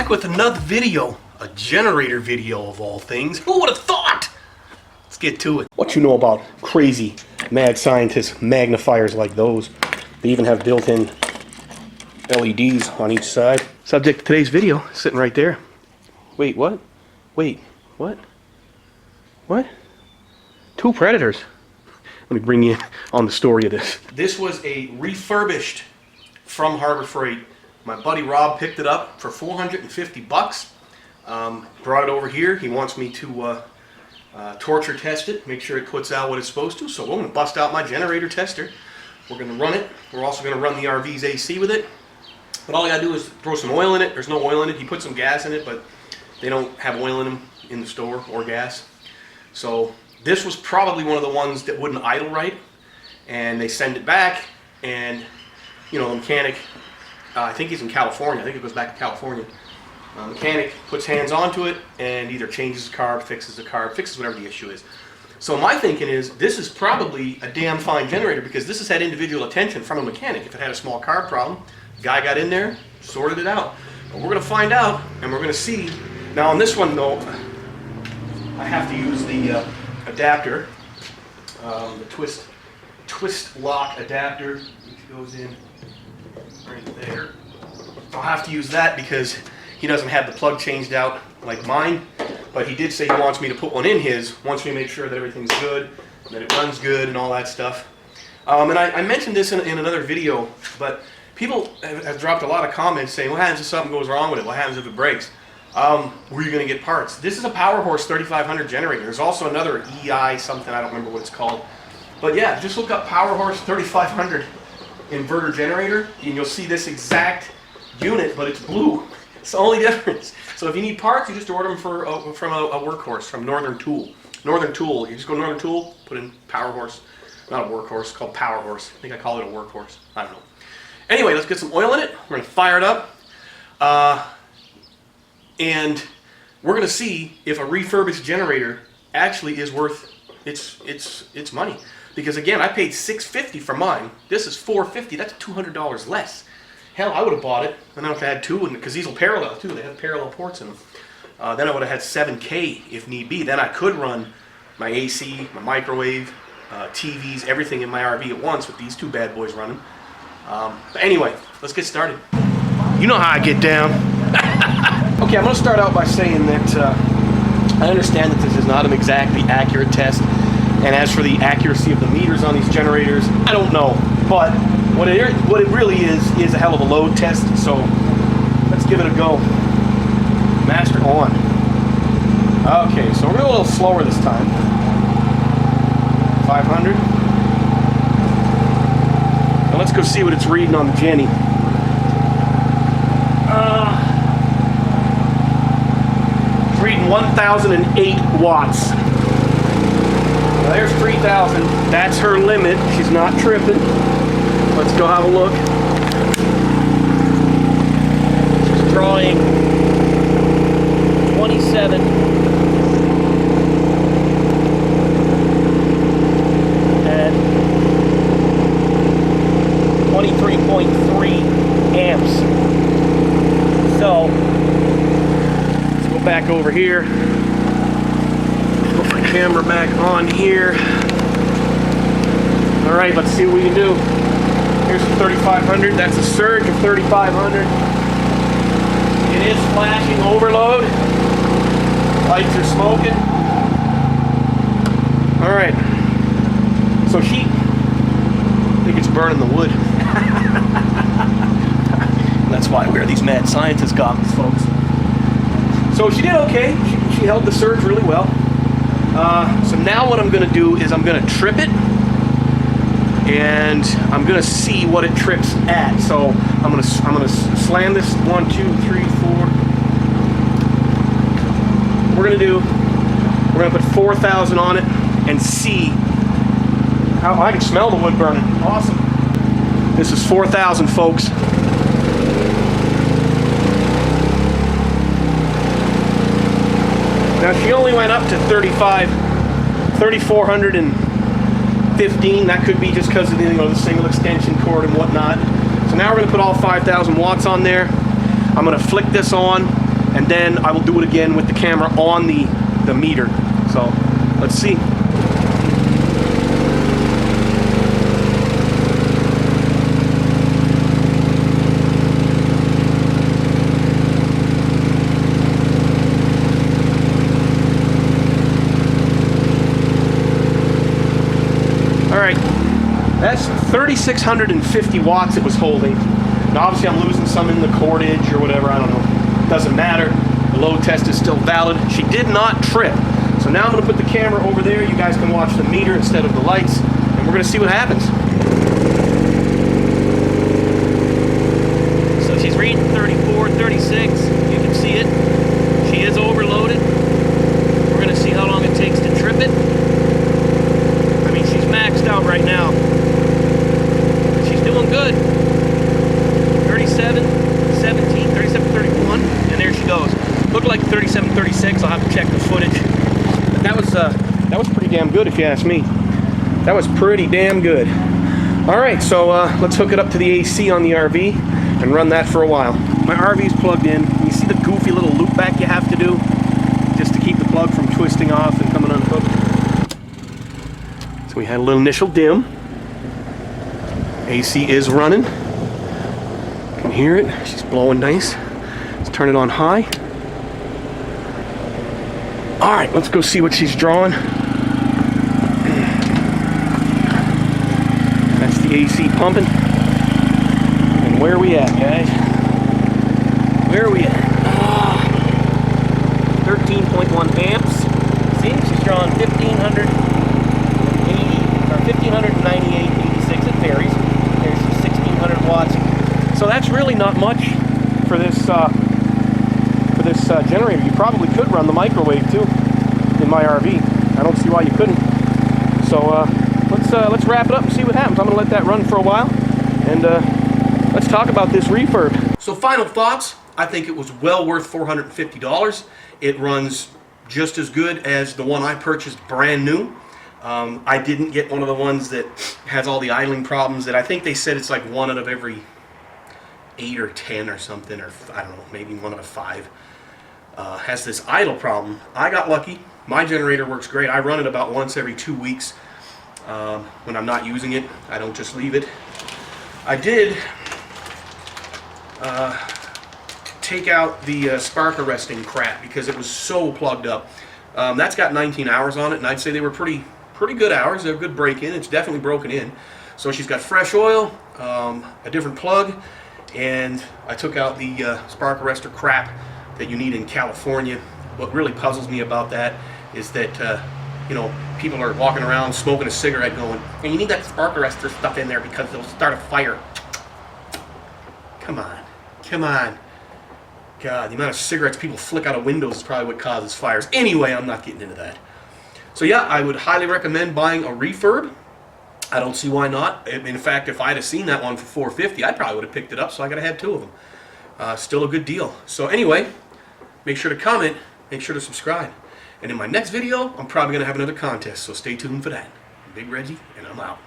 back with another video, a generator video of all things. Who would have thought? Let's get to it. What you know about crazy mad scientist magnifiers like those? They even have built-in LEDs on each side. Subject of today's video, sitting right there. Wait, what? Wait, what? What? Two Predators. Let me bring you on the story of this. This was a refurbished from Harbor Freight. My buddy Rob picked it up for 450 bucks. Brought it over here. He wants me to torture test it, make sure it puts out what it's supposed to. So I'm going to bust out my generator tester. We're going to run it. We're also going to run the RV's AC with it. But all I got to do is throw some oil in it. There's no oil in it. He put some gas in it, but they don't have oil in them in the store or gas. So this was probably one of the ones that wouldn't idle right. And they send it back, and you know, the mechanic, I think he's in California. I think it goes back to California. Mechanic puts hands onto it and either changes the carb, fixes the carb, fixes whatever the issue is. So my thinking is this is probably a damn fine generator because this has had individual attention from a mechanic. If it had a small carb problem, the guy got in there, sorted it out. But we're going to find out, and we're going to see. Now on this one though, I have to use the adapter, the twist lock adapter, which goes in right there. I'll have to use that because he doesn't have the plug changed out like mine, but he did say he wants me to put one in his, wants me to make sure that everything's good, that it runs good and all that stuff. And I mentioned this in another video, but people have dropped a lot of comments saying, what happens if something goes wrong with it? What happens if it breaks? Where are you going to get parts? This is a Power Horse 3500 generator. There's also another EI something, I don't remember what it's called. But yeah, just look up Power Horse 3500 inverter generator, and you'll see this exact unit, but it's blue. It's the only difference. So if you need parts, you just order them from a Workhorse, from Northern Tool. Northern Tool, you just go to Northern Tool, put in Power Horse. Not a Workhorse, it's called Power Horse. I think I call it a Workhorse. I don't know. Anyway, let's get some oil in it. We're going to fire it up. And we're going to see if a refurbished generator actually is worth its money. Because again, I paid $650 for mine. This is $450. That's $200 less. Hell, I would have bought it, and I would have had two, because these will parallel too. They have parallel ports in them. Then I would have had 7K if need be. Then I could run my AC, my microwave, TVs, everything in my RV at once with these two bad boys running. But anyway, let's get started. You know how I get down. Okay, I'm going to start out by saying that I understand that this is not an exactly accurate test. And as for the accuracy of the meters on these generators, I don't know. But what it really is a hell of a load test. So let's give it a go. Master on. Okay, so we're going to go a little slower this time. 500. Now let's go see what it's reading on the Jenny. It's reading 1008 watts. Now there's 3,000. That's her limit. She's not tripping. Let's go have a look. She's drawing 27. And 23.3 amps. So let's go back over here. Put my camera back on here. All right, let's see what we can do. Here's the 3500. That's a surge of 3500. It is flashing overload. Lights are smoking. All right. So I think it's burning the wood. That's why I wear these mad scientist goggles, folks. So she did okay. She held the surge really well. So now what I'm going to do is I'm going to trip it, and I'm going to see what it trips at. So I'm going to slam this 1, 2, 3, 4. We're going to put 4,000 on it and see how I can smell the wood burning. Awesome. This is 4,000, folks. Now she only went up to 3,415. That could be just because of the single extension cord and whatnot. So now we're going to put all 5,000 watts on there. I'm going to flick this on, and then I will do it again with the camera on the meter. So let's see. Alright, that's 3,650 watts it was holding. Now obviously I'm losing some in the cordage or whatever, I don't know. Doesn't matter. The load test is still valid. She did not trip. So now I'm going to put the camera over there. You guys can watch the meter instead of the lights, and we're going to see what happens. So she's reading 34, 36. You can see it. She is overloaded. We're going to see how long it takes to trip it. I mean, she's maxed out right now. She's doing good. 37, 17, 37, 31, and there she goes. Looked like 37, 36. I'll have to check the footage. But that was pretty damn good, if you ask me. That was pretty damn good. All right, so let's hook it up to the AC on the RV and run that for a while. My RV's plugged in. You see the goofy little loop back you have to do just to keep the plug from twisting off and coming unhooked. So we had a little initial dim. AC is running. You can hear it. She's blowing nice. Let's turn it on high. All right, let's go see what she's drawing. That's the AC pumping. And where are we at, guys? Where are we at? 13.1 amps. See, she's drawing 1,580 or 1,598, 86. It varies. There's 1,600 watts. So that's really not much for this generator. You probably could run the microwave too in my RV. I don't see why you couldn't. So let's wrap it up and see what happens. I'm going to let that run for a while, and let's talk about this refurb. So final thoughts. I think it was well worth $450. It runs just as good as the one I purchased brand new. I didn't get one of the ones that has all the idling problems that I think they said it's like 1 out of every 8 or 10 or something, or I don't know, maybe 1 out of 5 has this idle problem. I got lucky. My generator works great. I run it about once every 2 weeks when I'm not using it. I don't just leave it. I did take out the spark arresting crap because it was so plugged up. That's got 19 hours on it, and I'd say they were pretty good hours. They're a good break-in. It's definitely broken in. So she's got fresh oil, a different plug, and I took out the spark arrestor crap that you need in California. What really puzzles me about that is that you know, people are walking around smoking a cigarette going, and you need that spark arrestor stuff in there because it'll start a fire. Come on. Come on. God, the amount of cigarettes people flick out of windows is probably what causes fires. Anyway, I'm not getting into that. So yeah, I would highly recommend buying a refurb. I don't see why not. In fact, if I'd have seen that one for $450, I probably would have picked it up, so I gotta have 2 of them. Still a good deal. So anyway, make sure to comment, make sure to subscribe. And in my next video, I'm probably gonna have another contest, so stay tuned for that. I'm Big Reggie, and I'm out.